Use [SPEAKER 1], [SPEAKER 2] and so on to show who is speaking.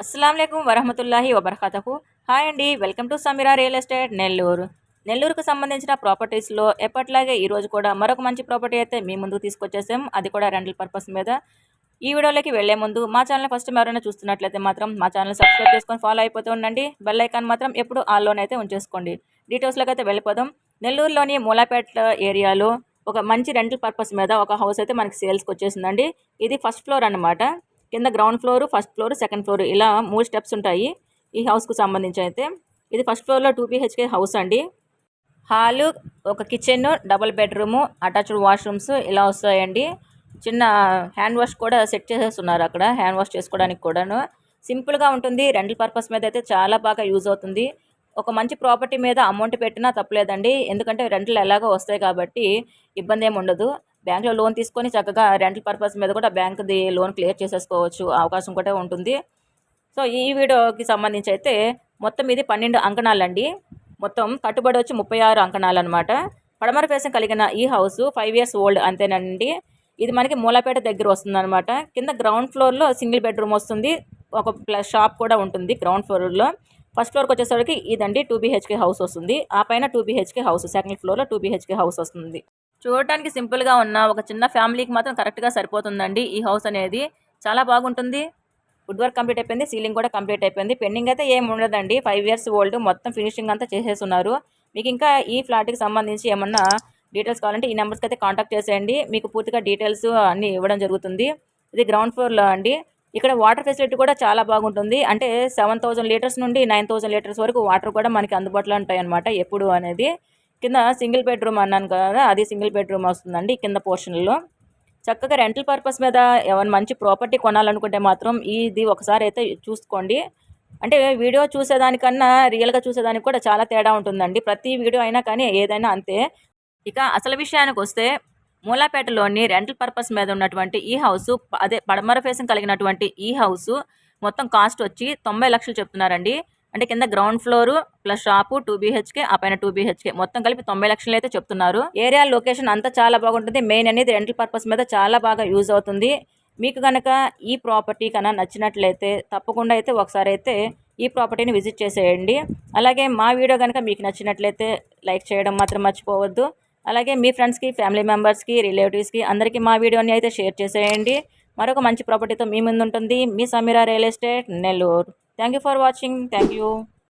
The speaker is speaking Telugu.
[SPEAKER 1] అస్సలం వరహమతుల్లాహి వబర్కాతహు. హాయ్ అండి, welcome to Sameera real estate Nellore. నెల్లూరుకు సంబంధించిన ప్రాపర్టీస్లో ఎప్పట్లాగే ఈరోజు కూడా మరొక మంచి ప్రాపర్టీ అయితే మీ ముందుకు తీసుకొచ్చేసాం. అది కూడా రెంటల్ పర్పస్ మీద. ఈ వీడియోలోకి వెళ్లే ముందు మా ఛానల్ ఫస్ట్ ఎవరైనా చూస్తున్నట్లయితే మాత్రం మా ఛానల్ సబ్స్క్రైబ్ చేసుకొని ఫాలో అయిపోతూ ఉండండి. బెల్ ఐకాన్ మాత్రం ఎప్పుడు ఆల్లోనైతే ఉంచేసుకోండి. డీటెయిల్స్లోకి అయితే వెళ్ళిపోదాం. నెల్లూరులోని మూలాపేట ఏరియాలో ఒక మంచి రెంటల్ పర్పస్ మీద ఒక హౌస్ అయితే మనకి సేల్స్కి వచ్చేసిందండి. ఇది ఫస్ట్ ఫ్లోర్ అన్నమాట. కింద ground floor, first floor, second floor ఇలా 3 స్టెప్స్ ఉంటాయి ఈ హౌస్కు సంబంధించి అయితే. ఇది ఫస్ట్ ఫ్లోర్లో 2 BHK హౌస్ అండి. హాలు, ఒక kitchen, double bedroom, attached washrooms ఇలా వస్తాయండి. చిన్న హ్యాండ్ వాష్ కూడా సెట్ చేసేస్తున్నారు అక్కడ, హ్యాండ్ వాష్ చేసుకోవడానికి కూడాను. సింపుల్గా ఉంటుంది. రెంటల్ పర్పస్ మీద అయితే చాలా బాగా యూజ్ అవుతుంది. ఒక మంచి ప్రాపర్టీ మీద అమౌంట్ పెట్టినా తప్పలేదండి. ఎందుకంటే రెంటల్ ఎలాగో వస్తాయి కాబట్టి ఇబ్బంది ఏమి ఉండదు. బ్యాంక్లో లోన్ తీసుకొని చక్కగా రెంటల్ పర్పస్ మీద కూడా బ్యాంక్ది లోన్ క్లియర్ చేసేసుకోవచ్చు, అవకాశం కూడా ఉంటుంది. సో ఈ వీడియోకి సంబంధించి అయితే మొత్తం ఇది 12 అంకణాలండి. మొత్తం కట్టుబడి వచ్చి 36 అంకణాలు అనమాట. పడమర ఫేసింగ్ కలిగిన ఈ హౌస్ 5 years ఓల్డ్ అంతేనండి. ఇది మనకి మూలాపేట దగ్గర వస్తుంది అనమాట. కింద గ్రౌండ్ ఫ్లోర్లో సింగిల్ బెడ్రూమ్ వస్తుంది, ఒక ప్లస్ షాప్ కూడా ఉంటుంది గ్రౌండ్ ఫ్లోర్లో. ఫస్ట్ ఫ్లోర్కి వచ్చేసరికి ఇదండి 2 BHK హౌస్ వస్తుంది. ఆ పైన 2 BHK హౌస్, సెకండ్ ఫ్లోర్లో 2 BHK హౌస్ వస్తుంది. చూడటానికి సింపుల్గా ఉన్న ఒక చిన్న ఫ్యామిలీకి మాత్రం కరెక్ట్గా సరిపోతుందండి ఈ హౌస్ అనేది. చాలా బాగుంటుంది. వుడ్ వర్క్ కంప్లీట్ అయిపోయింది, సీలింగ్ కూడా కంప్లీట్ అయిపోయింది. పెండింగ్ అయితే ఏమి ఉండదండి. 5 years ఓల్డ్, మొత్తం ఫినిషింగ్ అంతా చేసేస్తున్నారు. మీకు ఇంకా ఈ ఫ్లాట్కి సంబంధించి ఏమన్నా డీటెయిల్స్ కావాలంటే ఈ నెంబర్స్కి అయితే కాంటాక్ట్ చేసేయండి. మీకు పూర్తిగా డీటెయిల్స్ అన్నీ ఇవ్వడం జరుగుతుంది. ఇది గ్రౌండ్ ఫ్లోర్లో అండి. ఇక్కడ వాటర్ ఫెసిలిటీ కూడా చాలా బాగుంటుంది. అంటే 7,000 లీటర్స్ నుండి 9,000 లీటర్స్ వరకు వాటర్ కూడా మనకి అందుబాటులో ఉంటాయి అన్నమాట ఎప్పుడు అనేది. కింద సింగిల్ బెడ్రూమ్ అన్నాను కదా, అది సింగిల్ బెడ్రూమ్ వస్తుందండి కింద పోర్షన్లో. చక్కగా రెంటల్ పర్పస్ మీద ఏమైనా మంచి ప్రాపర్టీ కొనాలనుకుంటే మాత్రం ఇది ఒకసారి అయితే చూసుకోండి. అంటే వీడియో చూసేదానికన్నా రియల్గా చూసేదానికి కూడా చాలా తేడా ఉంటుందండి. ప్రతి వీడియో అయినా కానీ ఏదైనా అంతే. ఇక అసలు విషయానికి వస్తే మూలాపేటలోని రెంటల్ పర్పస్ మీద ఉన్నటువంటి ఈ హౌస్, అదే పడమర ఫేసింగ్ కలిగినటువంటి ఈ హౌస్ మొత్తం కాస్ట్ వచ్చి 90 లక్షలు చెప్తున్నారండి. అంటే కింద ground floor plus shop 2 BHK, ఆ పైన 2 BHK మొత్తం కలిపి 90 లక్షలు అయితే చెప్తున్నారు. ఏరియా లొకేషన్ అంతా చాలా బాగుంటుంది. మెయిన్ అనేది రెంటల్ పర్పస్ మీద చాలా బాగా యూజ్ అవుతుంది. మీకు కనుక ఈ ప్రాపర్టీ కన్నా నచ్చినట్లయితే తప్పకుండా అయితే ఒకసారి అయితే ఈ ప్రాపర్టీని విజిట్ చేసేయండి. అలాగే మా వీడియో కనుక మీకు నచ్చినట్లయితే లైక్ చేయడం మాత్రం మర్చిపోవద్దు. అలాగే మీ ఫ్రెండ్స్కి, ఫ్యామిలీ మెంబర్స్కి, రిలేటివ్స్కి అందరికీ మా వీడియోని అయితే షేర్ చేసేయండి. మరొక మంచి ప్రాపర్టీతో మీ ముందు ఉంటుంది మీ Sameera real estate Nellore. Thank you for watching. Thank you.